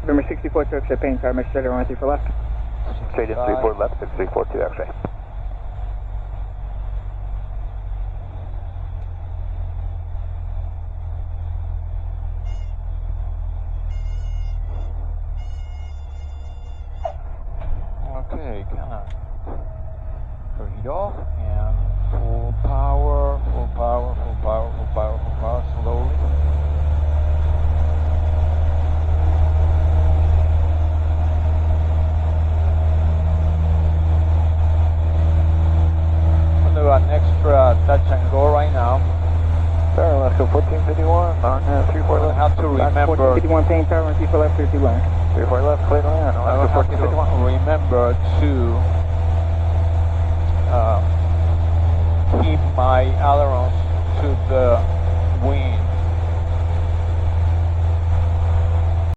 Number 64 to X-ray Paine, tower, measure steady, runway 34 left. Straight in 34 left, 6342 X-ray. Okay, gonna turn it off and full power, full power, full power, full power, full power, slowly. I'm gonna do an extra touch and go right now. Sir, let's go 1451 on 34 I left. have to remember. 1451 Paine, tower, 34 left, 32 line. 34 left, clear to land. I Let's will go have to 1451. remember to keep my ailerons to the wind.